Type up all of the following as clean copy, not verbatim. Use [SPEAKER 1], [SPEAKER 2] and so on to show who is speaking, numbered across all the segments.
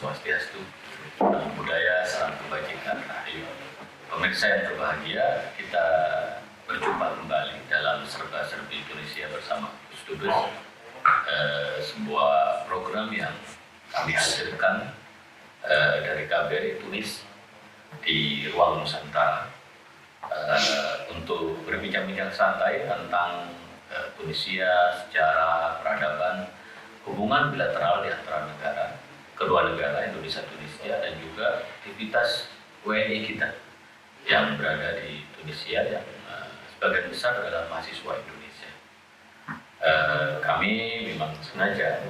[SPEAKER 1] Swastiastu, Namo Buddhaya, salam kebajikan. Ayo, pemirsa yang berbahagia, kita berjumpa kembali dalam Serba-Serbi Indonesia bersama Gus Dubes, sebuah program yang kami hasilkan dari KBRI Tunis di Ruang Nusantara untuk berbincang-bincang santai tentang Tunisia, sejarah, peradaban, hubungan bilateral di antara kedua negara Indonesia Tunisia, dan juga aktivitas WNI kita yang berada di Tunisia yang sebagian besar adalah mahasiswa Indonesia. Kami memang sengaja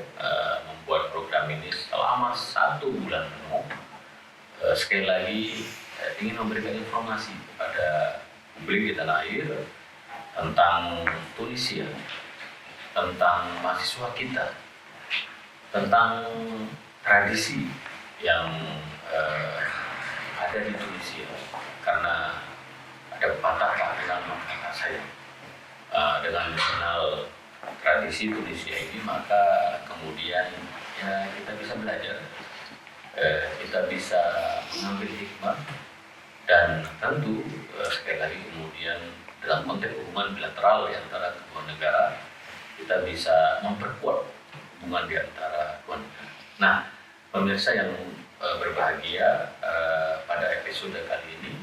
[SPEAKER 1] membuat program ini selama 1 bulan penuh. Sekali lagi ingin memberikan informasi kepada publik di tanah air tentang Tunisia, tentang mahasiswa kita, tentang tradisi yang ada di Tunisia. Karena ada pepatah dengan kakak saya, dengan mengenal tradisi Tunisia ini, maka kemudian ya kita bisa belajar, kita bisa mengambil hikmah, dan tentu sekali lagi kemudian dalam konteks hubungan bilateral di antara kedua negara, kita bisa memperkuat hubungan di antara kedua negara. Nah, pemirsa yang berbahagia, pada episode kali ini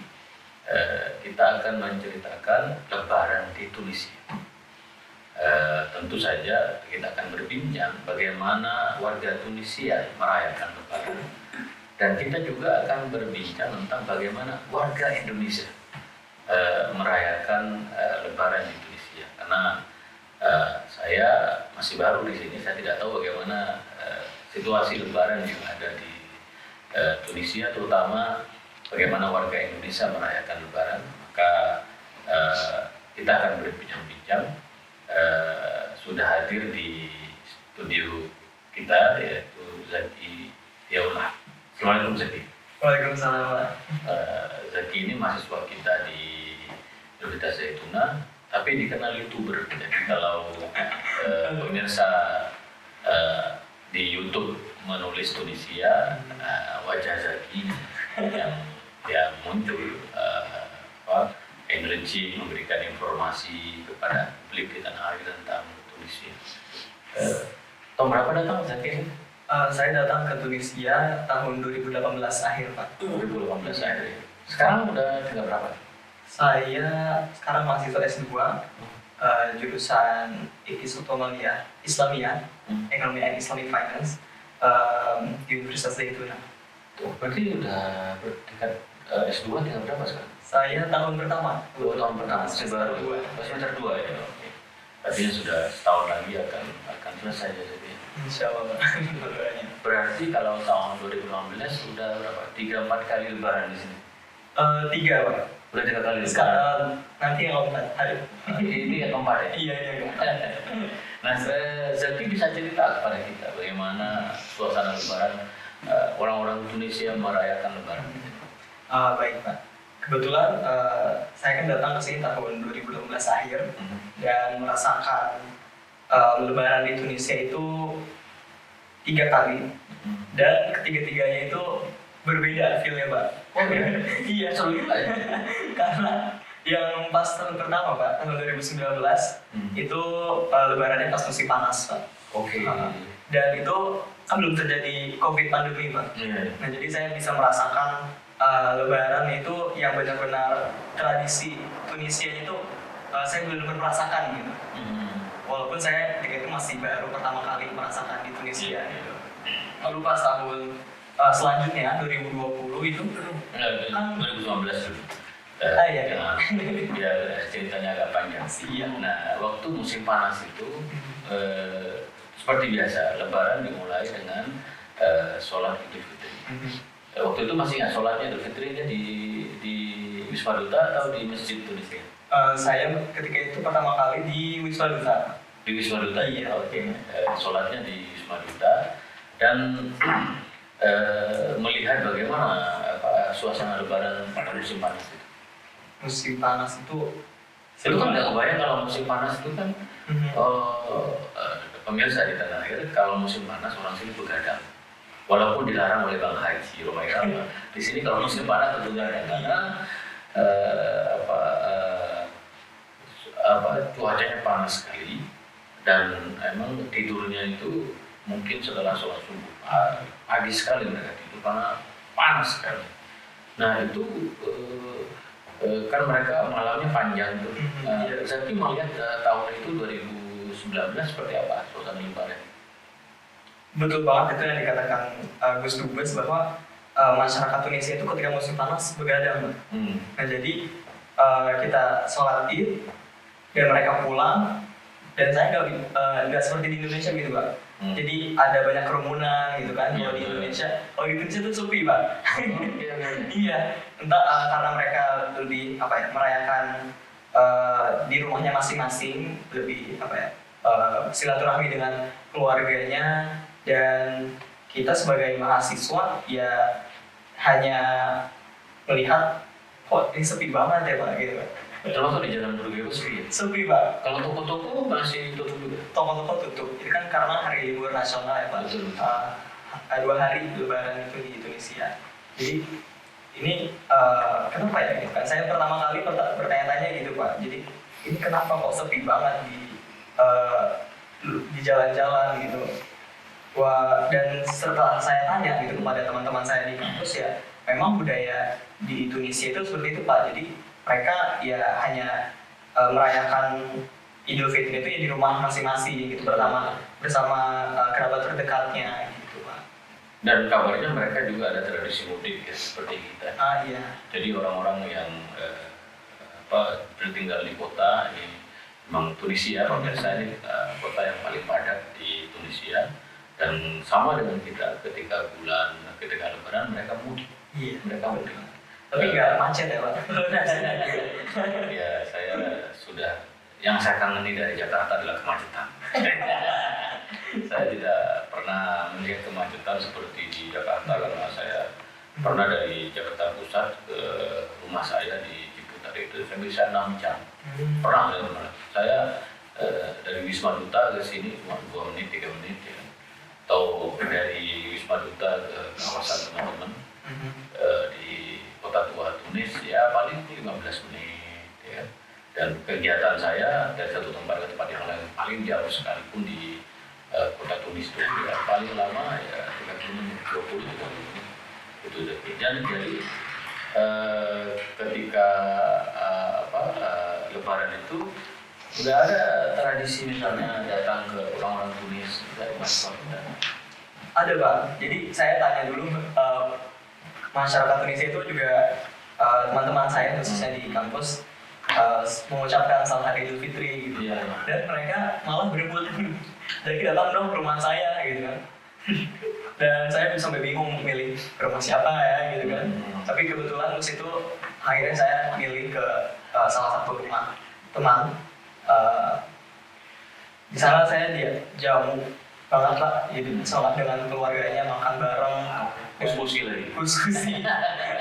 [SPEAKER 1] kita akan menceritakan Lebaran di Tunisia. Tentu saja kita akan berbincang bagaimana warga Tunisia merayakan Lebaran, dan kita juga akan berbincang tentang bagaimana warga Indonesia merayakan Lebaran di Tunisia. Karena saya masih baru di sini, saya tidak tahu bagaimana situasi Lebaran yang ada di Tunisia, terutama bagaimana warga Indonesia merayakan Lebaran. Maka kita akan berbincang-bincang. Sudah hadir di studio kita yaitu Zaki Yaullah. Assalamualaikum Zaki.
[SPEAKER 2] Waalaikumsalam Pak.
[SPEAKER 1] Zaki ini mahasiswa kita di Universitas Zaituna, tapi dikenal YouTuber. Jadi kalau pemirsa di YouTube menulis Tunisia, wajah Zaki yang muncul, energi memberikan informasi kepada publik di tanah air tentang Tunisia. Tahun berapa datang Zaki?
[SPEAKER 2] Saya datang ke Tunisia tahun 2018 akhir Pak.
[SPEAKER 1] 2018 akhir. Sekarang udah tinggal berapa?
[SPEAKER 2] Saya sekarang mahasiswa S2, jurusan Islamiyah, Economy and Islamic Finance, di Universitas Zaituna.
[SPEAKER 1] Berarti udah bertingkat S2 tinggal berapa sekarang?
[SPEAKER 2] Saya tahun pertama.
[SPEAKER 1] Tahun pertama, semester 2 ya. Oke. Artinya sudah setahun lagi akan selesai ya. Jadi
[SPEAKER 2] Insya Allah.
[SPEAKER 1] berarti kalau tahun 2015 sudah berapa? 3-4 kali Lebaran di sini?
[SPEAKER 2] 3 Pak.
[SPEAKER 1] Udah 3 kali Lebaran.
[SPEAKER 2] Sekarang nanti yang keempat.
[SPEAKER 1] Ini yang keempat ya?
[SPEAKER 2] Iya.
[SPEAKER 1] Nah, Zaki bisa cerita kepada kita bagaimana suasana Lebaran, orang-orang Tunisia merayakan Lebaran?
[SPEAKER 2] Baik Pak. Kebetulan saya kan datang ke sini tahun 2012 akhir dan merasakan Lebaran di Tunisia itu 3 kali, dan ketiga-tiganya itu berbeda feel-nya Pak.
[SPEAKER 1] Oh
[SPEAKER 2] iya,
[SPEAKER 1] seru juga ya?
[SPEAKER 2] Karena yang pas tahun pertama Pak, tahun 2019 itu Lebarannya pas musim panas Pak.
[SPEAKER 1] Oke.
[SPEAKER 2] Dan itu kan belum terjadi COVID pandemi Pak. Nah, jadi saya bisa merasakan Lebaran itu yang benar-benar tradisi Tunisia itu saya benar-benar merasakan gitu. Walaupun saya ketika itu masih baru pertama kali merasakan di Tunisia gitu. Lalu pas tahun selanjutnya 2020 itu
[SPEAKER 1] kan 2019 dulu.
[SPEAKER 2] Iya.
[SPEAKER 1] Biar ceritanya agak panjang.
[SPEAKER 2] Iya.
[SPEAKER 1] Nah, waktu musim panas itu seperti biasa Lebaran dimulai dengan sholat Idul Fitri. Waktu itu masih nggak sholatnya Idul Fitrinya di Wisma Duta atau di Masjid Tunisia?
[SPEAKER 2] Saya ketika itu pertama kali di Wisma Duta.
[SPEAKER 1] Di Wisma Duta?
[SPEAKER 2] Iya.
[SPEAKER 1] Oke. Sholatnya di Wisma Duta, dan melihat bagaimana suasana Lebaran pada musim panas itu.
[SPEAKER 2] Musim panas itu
[SPEAKER 1] kan nggak kebayang kalau musim panas itu kan pemirsa di tanah air, kalau musim panas orang sini begadang. Walaupun dilarang oleh Bang Haji Romaika, di sini kalau musim panas tentu nggak ada karena apa, cuacanya panas sekali dan emang tidurnya itu mungkin setelah sholat subuh pagi sekali mereka tidur karena panas sekali. Nah itu kan mereka malamnya panjang tuh. Zaki melihat tahun itu 2019 seperti apa suasana Lebaran?
[SPEAKER 2] Betul banget itu yang dikatakan Gus Dubes bahwa masyarakat Tunisia itu ketika musim panas begadang. Nah jadi kita sholat Id dan mereka pulang dan saya nggak seperti di Indonesia gitu Pak. Jadi ada banyak kerumunan gitu kan. Kalau di Indonesia itu sepi Pak. Iya, entah karena mereka lebih merayakan di rumahnya masing-masing, lebih silaturahmi dengan keluarganya, dan kita sebagai mahasiswa ya hanya melihat kok ini sepi banget ya Pak gitu.
[SPEAKER 1] Termasuk di Jalan Burgeo sepi ya?
[SPEAKER 2] Sepi Pak.
[SPEAKER 1] Kalau toko-toko masih tutup juga?
[SPEAKER 2] Toko-toko tutup, itu kan karena hari libur nasional ya Pak. 2 hari Lebaran itu di Tunisia. Jadi ini kenapa ya gitu kan? Saya pertama kali bertanya-tanya gitu Pak. Jadi ini kenapa kok sepi banget di jalan-jalan gitu? Wah, dan setelah saya tanya gitu kepada teman-teman saya di kampus ya, memang budaya di Tunisia itu seperti itu Pak. Jadi mereka ya hanya merayakan Idul Fitri itu ya di rumah masing-masing gitu bersama kerabat terdekatnya gitu Pak.
[SPEAKER 1] Dan kabarnya mereka juga ada tradisi mudik ya seperti kita.
[SPEAKER 2] Iya.
[SPEAKER 1] Jadi orang-orang yang bertinggal di kota ini memang Tunisia, pemirsa ini kota yang paling padat di Tunisia dan sama dengan kita ketika Lebaran mereka mudik.
[SPEAKER 2] Iya.
[SPEAKER 1] Mereka mudik.
[SPEAKER 2] Tapi nggak macet ya Pak?
[SPEAKER 1] Ya saya sudah, yang saya kangeni dari Jakarta adalah kemacetan. Saya tidak pernah melihat kemacetan seperti di Jakarta karena saya pernah dari Jakarta Pusat ke rumah saya di Ciputat itu saya bisa 6 jam. Pernah saya dari Wisma Duta ke sini cuma 2 menit 3 menit ya. Atau dari Wisma Duta ke kawasan teman-teman di Kota Tua Tunis ya paling 15 menit ya. Dan kegiatan saya dari satu tempat ke tempat yang lain paling jauh sekalipun di Kota Tunis itu ya paling lama ya 30 menit 20 menit itu dan jadi ketika Lebaran itu nggak ada tradisi misalnya datang ke orang-orang Tunis dari masyarakat.
[SPEAKER 2] Ada Pak. Jadi saya tanya dulu masyarakat Tunisia itu juga teman-teman saya khususnya di kampus mengucapkan selamat hari Idul Fitri gitu.
[SPEAKER 1] Iya.
[SPEAKER 2] Dan mereka malah berebut jadi datang dong ke rumah saya gitu kan. Dan saya sampai bingung milih ke rumah siapa ya gitu kan. Tapi kebetulan waktu itu akhirnya saya milih ke salah satu rumah teman. Di sana saya jamu banget Pak, jadi sholat dengan keluarganya, makan bareng.
[SPEAKER 1] Kuskusi lagi.
[SPEAKER 2] Kuskusi,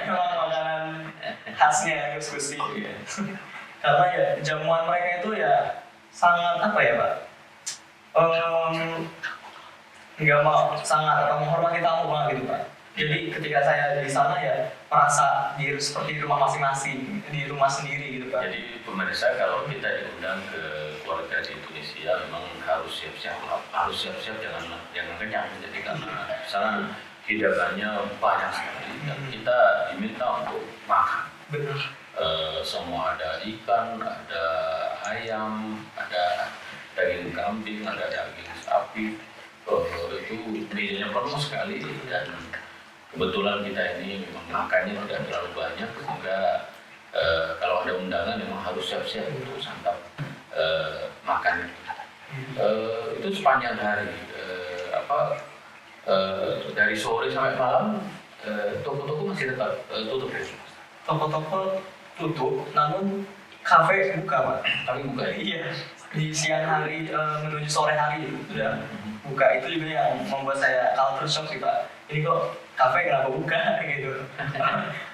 [SPEAKER 2] memang makanan khasnya kuskusi. Karena ya jamuan mereka itu ya sangat Pak? Sangat menghormati tamu banget gitu Pak. Jadi ketika saya di sana ya merasa seperti di rumah masing-masing, di rumah sendiri gitu Pak.
[SPEAKER 1] Jadi pemirsa kalau kita diundang ke keluarga di Tunisia memang harus siap-siap jangan kenyang. Jadi karena sana hidangannya banyak sekali dan kita diminta untuk makan.
[SPEAKER 2] Benar.
[SPEAKER 1] Semua ada ikan, ada ayam, ada daging kambing, ada daging sapi. Itu mejanya penuh sekali dan kebetulan kita ini memang makannya tidak terlalu banyak sehingga kalau ada undangan memang harus siap-siap untuk santap makan itu sepanjang hari dari sore sampai malam toko-toko masih tetap tutup ya?
[SPEAKER 2] Toko-toko tutup, namun kafe buka Pak.
[SPEAKER 1] Kami buka ya?
[SPEAKER 2] Iya, di siang hari menuju sore hari itu sudah buka. Itu juga yang membuat saya culture shock sih Pak. Ini kok kafe kenapa buka gitu?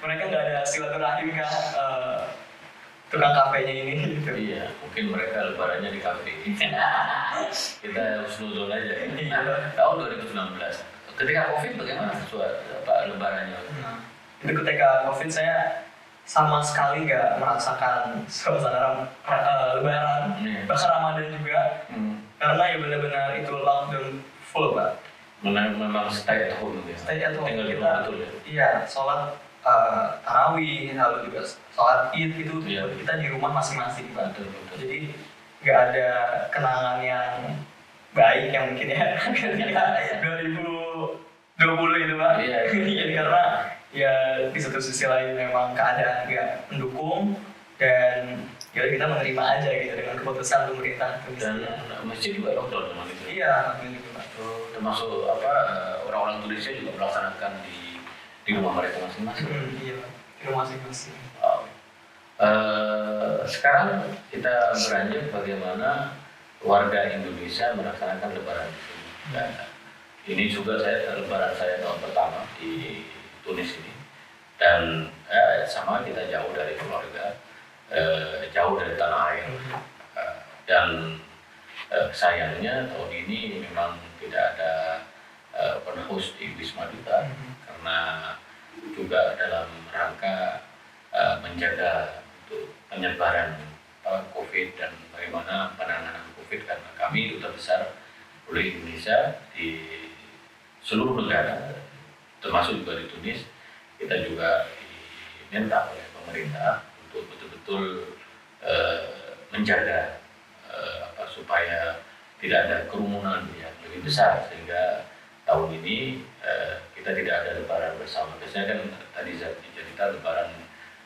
[SPEAKER 2] Mereka nggak ada silaturahim kah tukang kafenya ini gitu.
[SPEAKER 1] Iya, mungkin mereka lebarannya di kafe. Kita husnuzon aja ya. Tahun 2019 Ketika COVID bagaimana Pak lebarannya?
[SPEAKER 2] Nah, itu ketika COVID saya sama sekali nggak merasakan suasana lebaran, bahkan Ramadan juga, karena ya benar-benar itu lockdown full Pak.
[SPEAKER 1] Memang stay at home ya.
[SPEAKER 2] Stay at home.
[SPEAKER 1] Tinggal di
[SPEAKER 2] Kita,
[SPEAKER 1] rumah betul ya.
[SPEAKER 2] Iya, sholat tarawih, lalu juga sholat id itu
[SPEAKER 1] Iya.
[SPEAKER 2] kita di rumah masing-masing Pak.
[SPEAKER 1] Betul.
[SPEAKER 2] Jadi nggak ada kenangan yang baik yang mungkin ya ketika 2020 itu Pak.
[SPEAKER 1] Iya.
[SPEAKER 2] Jadi karena ya di satu sisi lain memang keadaan nggak mendukung dan ya kita menerima aja gitu dengan keputusan pemerintah
[SPEAKER 1] Dan
[SPEAKER 2] Indonesia.
[SPEAKER 1] masjid juga lockdown memang itu.
[SPEAKER 2] Iya, begitu Pak.
[SPEAKER 1] Termasuk orang-orang Indonesia juga melaksanakan di rumah mereka masing-masing.
[SPEAKER 2] Iya, di rumah masing-masing.
[SPEAKER 1] Wow. Sekarang kita beranjak bagaimana warga Indonesia melaksanakan Lebaran di sini. Dan ini juga Lebaran saya tahun pertama di Tunis ini, dan sama kita jauh dari keluarga, jauh dari tanah air, dan sayangnya tahun ini memang tidak ada open house di Wisma Duta karena juga dalam rangka menjaga untuk penyebaran COVID dan bagaimana penanganan COVID, karena kami duta besar oleh Indonesia di seluruh negara termasuk juga di Tunis. Kita juga diminta oleh pemerintah untuk betul-betul menjaga supaya tidak ada kerumunan yang lebih besar, sehingga tahun ini kita tidak ada lebaran bersama. Biasanya kan tadi saya cerita lebaran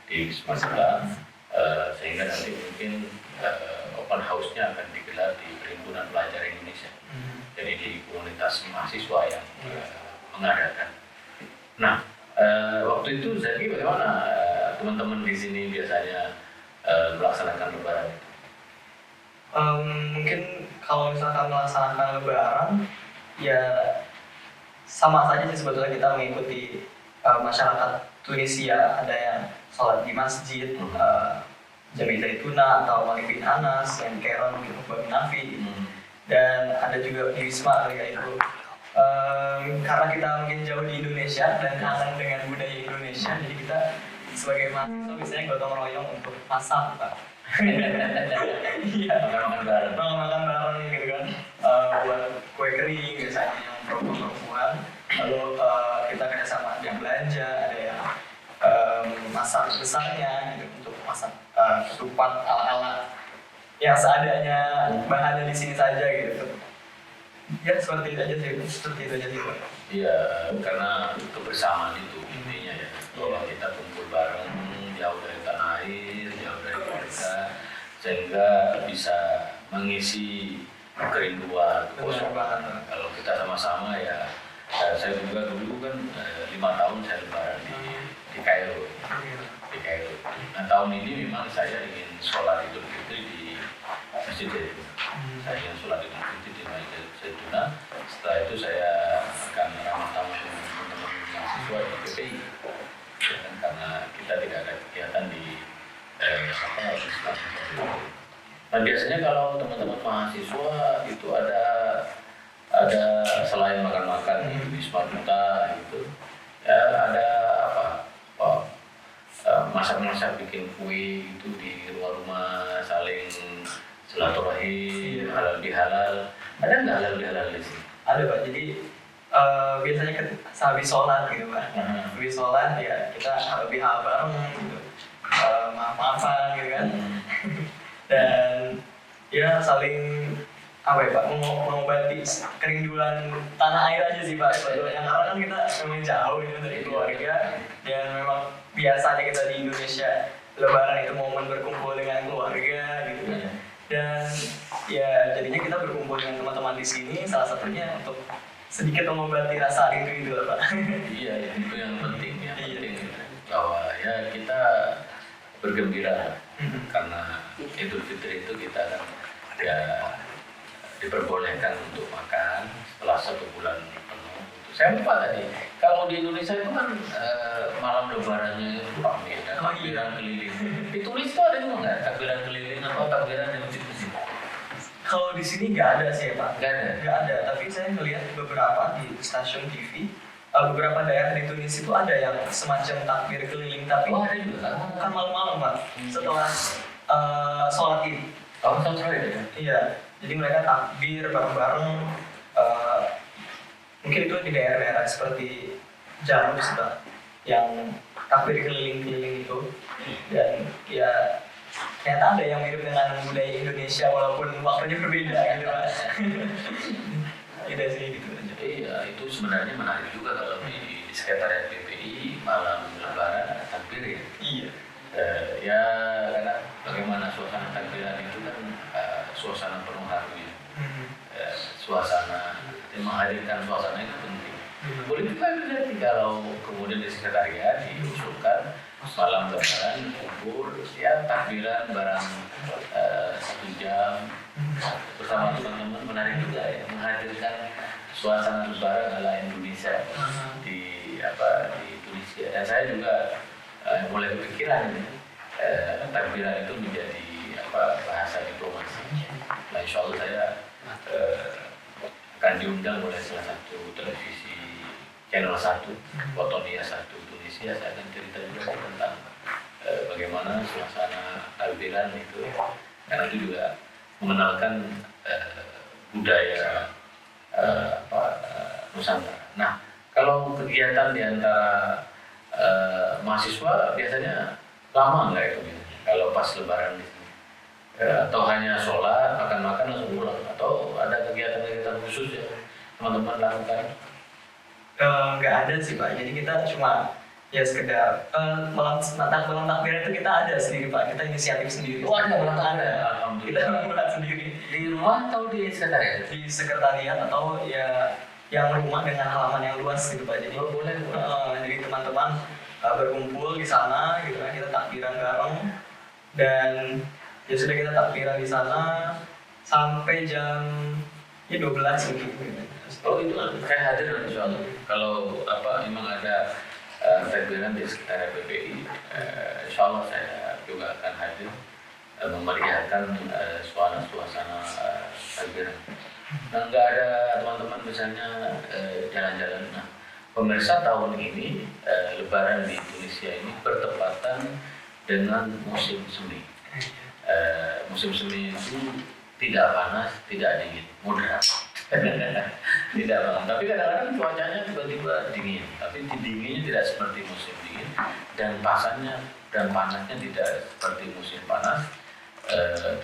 [SPEAKER 1] di Wisma Duta, sehingga nanti mungkin open house-nya akan digelar di Perhimpunan Pelajar Indonesia, jadi di komunitas mahasiswa yang mengadakan. Nah, waktu itu Zaki bagaimana teman-teman di sini biasanya melaksanakan lebaran itu?
[SPEAKER 2] Mungkin kalau misalkan melaksanakan lebaran ya sama saja sih sebetulnya, kita mengikuti masyarakat Tunisia. Ada yang sholat di masjid, Jami Zaituna atau Malik bin Anas, yang Karen gitu, Bab Nafi, dan ada juga di Wisma kali ya itu. Karena kita mungkin jauh di Indonesia dan kangen dengan budaya Indonesia, jadi kita sebagai mahasiswa biasanya gotong royong untuk masak Pak. Iya, makan bareng gitu kan, buat kue kering biasanya yang perempuan. Lalu kita kerjasama, ada yang belanja, ada yang masak besarnya gitu, untuk masak ketupat ala-ala yang seadanya, bahannya di sini saja gitu. Ya seperti itu aja sih Pak.
[SPEAKER 1] Iya, karena kebersamaan itu intinya ya, bahwa kita kumpul bareng, jauh dari tanah air, jauh dari keluarga, sehingga bisa mengisi kerinduan, kekosongan. Kalau kita sama-sama ya, saya juga dulu kan 5 tahun saya lebaran di Kairo. Nah tahun ini memang saya ingin sholat Idul Fitri di Masjid Zaitun. Saya ingin sholat Idul Fitri di Masjid Zaitun. Setelah itu saya akan ramah tamah dengan teman-teman mahasiswa di PPI. Ya, kan, karena kita tidak ada kegiatan di Islam. Nah biasanya kalau teman-teman mahasiswa itu ada selain makan-makan di Wisma Duta itu, ya ada masak-masak, bikin kue itu di rumah-rumah, saling silaturahim, halal bihalal. Ada nggak halal bihalal di sini?
[SPEAKER 2] Ada Pak, jadi biasanya habis sholat gitu Pak. Habis sholat ya kita halal bihalal bareng gitu, maaf-maafan gitu kan. Dan ya saling Pak, mengobati kerinduan tanah air aja sih Pak sebetulnya, karena kan kita memang jauh gitu dari keluarga, dan memang biasanya kita di Indonesia lebaran itu momen berkumpul dengan keluarga gitu kan. Dan ya jadinya kita berkumpul dengan teman-teman di sini, salah satunya untuk sedikit mengobati rasa rindu itu Pak.
[SPEAKER 1] Iya, itu yang penting ya, bahwa ya kita bergembira karena Idul Fitri itu kita kan ya diperbolehkan untuk makan setelah 1 bulan penuh. Saya lupa tadi, kalau di Indonesia itu kan malam lebarannya itu ramai, ada takbiran keliling. Di Tunis itu ada juga nggak takbiran keliling atau takbiran di masjid-masjid?
[SPEAKER 2] Kalau di sini nggak ada sih ya Pak.
[SPEAKER 1] Nggak ada.
[SPEAKER 2] Nggak ada. Tapi saya melihat beberapa di stasiun TV, beberapa daerah di Tunisia itu ada yang semacam takbir keliling, tapi
[SPEAKER 1] Oh, ada juga.
[SPEAKER 2] bukan malam-malam Pak. Setelah sholat Id.
[SPEAKER 1] Oh, sama sekali ya.
[SPEAKER 2] Iya. Jadi mereka takbir bareng-bareng. Mungkin itu di daerah-daerah seperti Janus Pak, yang takbir keliling-keliling itu. Dan ya ternyata ada yang mirip dengan budaya Indonesia walaupun waktunya berbeda gitu Pak. Beda sih gitu aja.
[SPEAKER 1] Iya, itu sebenarnya menarik juga kalau di sekretariat PPI malam Lebaran ada takbir ya.
[SPEAKER 2] Iya.
[SPEAKER 1] Ya karena bagaimana suasana takbiran itu kan suasana penuh haru ya. Suasana menghadirkan suasana itu penting. Boleh juga terjadi kalau kemudian di sekretariat diusulkan malam Lebaran kumpul ya takbiran barang 1 jam bersama teman-teman, menarik juga ya, menghadirkan suasana Lebaran ala Indonesia di Tunisia. Dan saya juga mulai kepikiran takbiran itu menjadi bahasa diplomasi. Nah, insya Allah saya akan diundang oleh salah satu televisi channel 1, Wotonia 1 Tunisia. Saya akan cerita juga tentang bagaimana suasana takbiran itu, karena itu juga mengenalkan budaya Nusantara. Nah, kalau kegiatan di antara mahasiswa biasanya lama nggak itu? Kalau pas Lebaran di sini, atau hanya sholat, makan-makan langsung pulang, atau ada kegiatan-kegiatan khusus yang teman-teman lakukan?
[SPEAKER 2] Nggak ada sih Pak. Jadi kita cuma ya sekedar malam takbiran itu kita ada sendiri Pak. Kita inisiatif sendiri.
[SPEAKER 1] Oh, ada malam takbiran?
[SPEAKER 2] Kita
[SPEAKER 1] Alhamdulillah.
[SPEAKER 2] membuat sendiri
[SPEAKER 1] Di rumah atau di sekretariat?
[SPEAKER 2] di sekretariat atau ya yang rumah dengan halaman yang luas gitu Pak. Jadi
[SPEAKER 1] Oh, boleh.
[SPEAKER 2] jadi teman-teman berkumpul di sana gitu kan, kita takbiran bareng, dan ya sudah kita takbiran di sana sampai jam 12 gitu.
[SPEAKER 1] Oh, itu saya hadir insya Allah. Kalau memang ada takbiran di sekitar PPI, insya Allah saya juga akan hadir memeriahkan suasana takbiran. Nah, nggak ada teman-teman misalnya jalan-jalan. Nah, pemirsa, tahun ini Lebaran di Tunisia ini bertepatan dengan musim semi. Musim semi itu tidak panas, tidak dingin, moderat. Tidak banget. Tapi kadang-kadang cuacanya tiba-tiba dingin. Tapi dinginnya tidak seperti musim dingin, dan panasnya tidak seperti musim panas.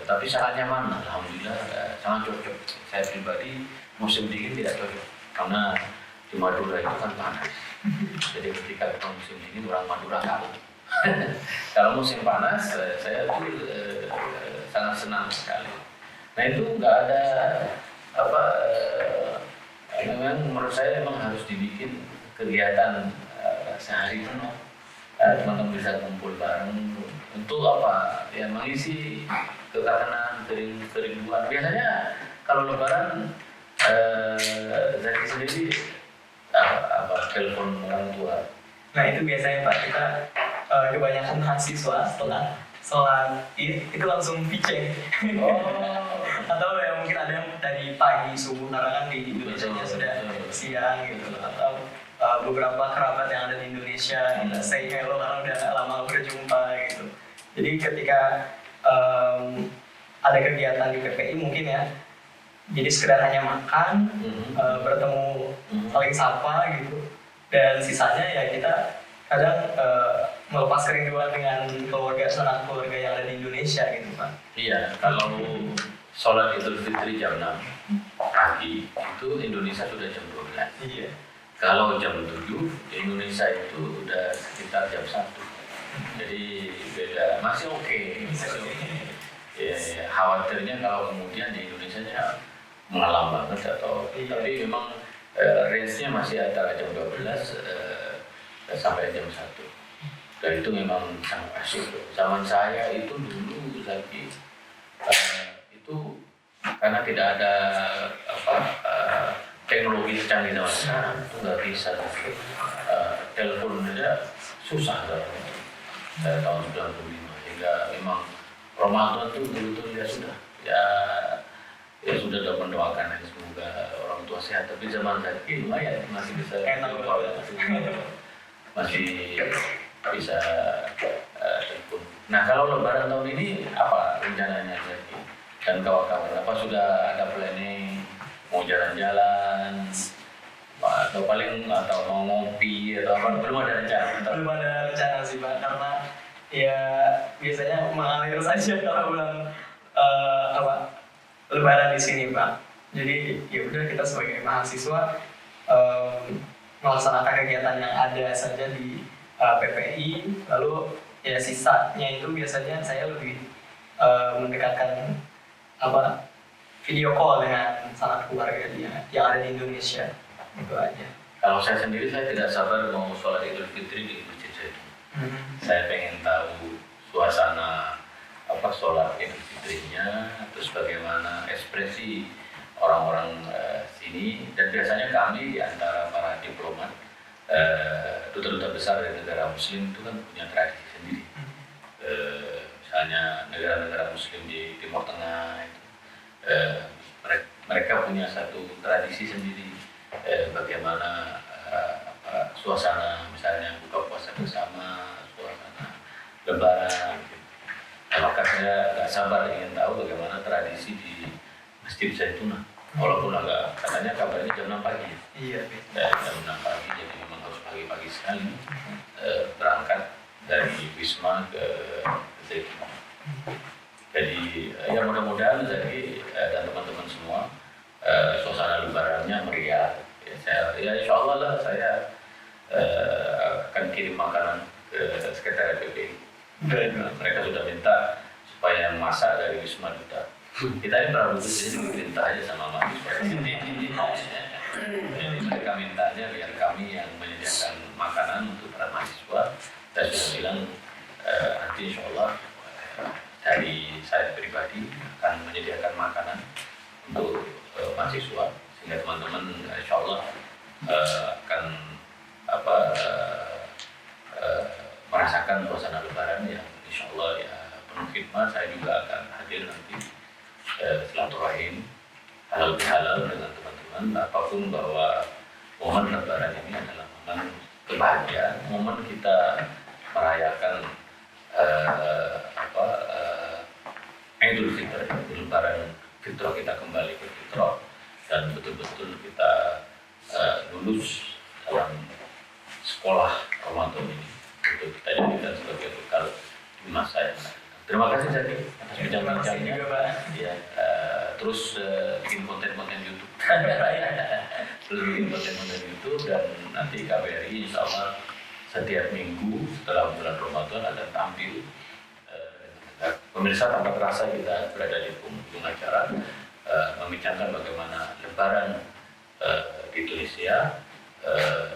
[SPEAKER 1] Tetapi sangat nyaman, alhamdulillah, sangat cocok. Saya pribadi musim dingin tidak cocok karena di Madura itu kan panas. Jadi ketika kita musim dingin, orang Madura kalah. Kalau musim panas, saya tuh sangat senang sekali. Nah, itu nggak ada memang menurut saya memang harus dibikin kegiatan sehari penuh. Teman-teman bisa kumpul bareng untuk ya mengisi kekangenan, kerinduan. Biasanya kalau Lebaran Zaki sendiri telepon orang tua.
[SPEAKER 2] Nah itu biasanya Pak, kita kebanyakan mahasiswa setelah sholat Id itu langsung piceng. Atau ya mungkin ada yang dari pagi subuh, karena kan di Indonesia sudah siang gitu, atau beberapa kerabat yang ada di Indonesia kita say hello karena udah lama berjumpa gitu. Jadi ketika ada kegiatan di PPI mungkin ya, jadi sekedar hanya makan, bertemu, saling sapa gitu, dan sisanya ya kita kadang melepas kerinduan dengan sanak keluarga yang ada di Indonesia gitu Pak.
[SPEAKER 1] Iya, kalau sholat Idul Fitri jam 6 pagi itu Indonesia sudah jam 12.
[SPEAKER 2] Iya.
[SPEAKER 1] Kalau jam 7 di Indonesia itu udah sekitar jam 1. Jadi beda, masih oke. Ya, khawatirnya kalau kemudian di Indonesia malam banget atau tapi memang range-nya masih antara jam 12 sampai jam 1. Dan itu memang sangat asik. Zaman saya itu dulu lagi itu karena tidak ada teknologi secanggih zaman sekarang, itu nggak bisa telepon aja susah tahun 95, hingga memang Ramadan itu betul ya sudah ya ya sudah mendoakan aja semoga orang tua sehat, tapi zaman tadi lumayan masih bisa telepon, masih bisa telepon. Nah kalau Lebaran tahun ini apa rencananya Zaki dan kawan-kawan? Apa sudah ada planning mau jalan-jalan atau paling atau mau ngopi atau apa? Belum ada rencana.
[SPEAKER 2] Belum ada rencana sih Pak, karena ya biasanya mengalir saja kalau bulan Lebaran di sini Pak. Jadi ya udah kita sebagai mahasiswa melaksanakan kegiatan yang ada saja di PPI, lalu ya sisanya itu biasanya saya lebih mendekatkan video call dengan sanak keluarga dia yang ada di Indonesia, itu aja.
[SPEAKER 1] Kalau saya sendiri saya tidak sabar mau sholat Idul Fitri di Masjid Zaitun. Saya pengen tahu suasana sholat Idul Fitrinya, terus bagaimana ekspresi orang-orang sini, dan biasanya kami di antara para diplomat duta-duta besar dari negara Muslim itu kan punya tradisi sendiri. Misalnya negara-negara Muslim di Timur Tengah itu, mereka punya satu tradisi sendiri, bagaimana suasana misalnya buka puasa bersama, suasana Lebaran. Maka saya nggak sabar ingin tahu bagaimana tradisi di Masjid Zaitun. Walaupun agak katanya kabarnya jam 6 pagi.
[SPEAKER 2] Iya.
[SPEAKER 1] Jam 6 pagi, jadi memang harus pagi-pagi sekali berangkat dari Wisma ke Zaitun. Jadi ya mudah-mudahan Zaki dan teman-teman semua suasana Lebarannya meriah. Ya insya Allah lah saya akan kirim makanan ke sekretariat PPI. Mereka sudah minta supaya masak dari Wisma Duta. Kita ini Prabu jadi minta aja sama mahasiswa di sini. Jadi mereka mintanya biar kami yang menyediakan makanan untuk para mahasiswa. Saya sudah bilang nanti insya Allah dari saya pribadi akan menyediakan makanan untuk mahasiswa, sehingga teman-teman insya Allah akan merasakan suasana Lebaran yang insya Allah ya penuh khidmat. Saya juga akan hadir nanti silaturahim halal bihalal dengan teman-teman, apapun bahwa momen Lebaran ini adalah momen kebahagiaan, momen kita merayakan Idul Fitri, Lebaran fitrah kita kembali ke fitrah dan betul-betul kita lulus dalam sekolah Ramadan ini untuk kita jadikan sebagai bekal di masa yang akan datang. Terima kasih Zaki atas bincang-bincangnya. Ya, terus bikin konten-konten YouTube. Terus bikin konten-konten YouTube dan nanti KBRI insya Allah setiap minggu setelah bulan Ramadan akan tampil. Pemirsa, tanpa terasa kita berada di penghujung acara, membincangkan bagaimana Lebaran di Tunisia.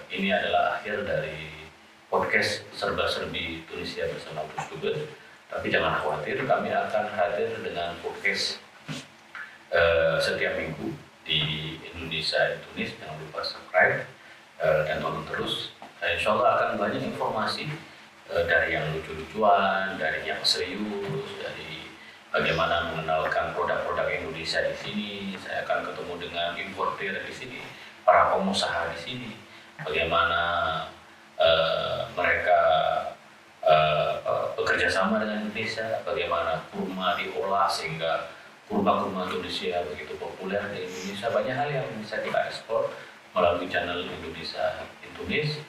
[SPEAKER 1] Ini adalah akhir dari podcast serba-serbi Tunisia bersama Gus Dubes. Tapi jangan khawatir, kami akan hadir dengan podcast setiap minggu di Indonesia dan Tunis. Jangan lupa subscribe dan tonton terus. Insya Allah akan banyak informasi dari yang lucu-lucuan, dari yang serius, dari bagaimana mengenalkan produk-produk Indonesia di sini. Saya akan ketemu dengan importer di sini, para pengusaha di sini, bagaimana mereka bekerja sama dengan Indonesia, bagaimana kurma diolah sehingga kurma-kurma Indonesia begitu populer di Indonesia. Banyak hal yang bisa kita eksplor melalui channel Indonesia in Tunis.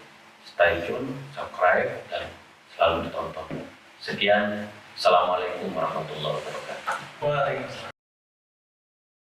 [SPEAKER 1] Stay tune, subscribe, dan selalu ditonton. Sekian, Assalamualaikum warahmatullahi wabarakatuh.
[SPEAKER 2] Waalaikumsalam.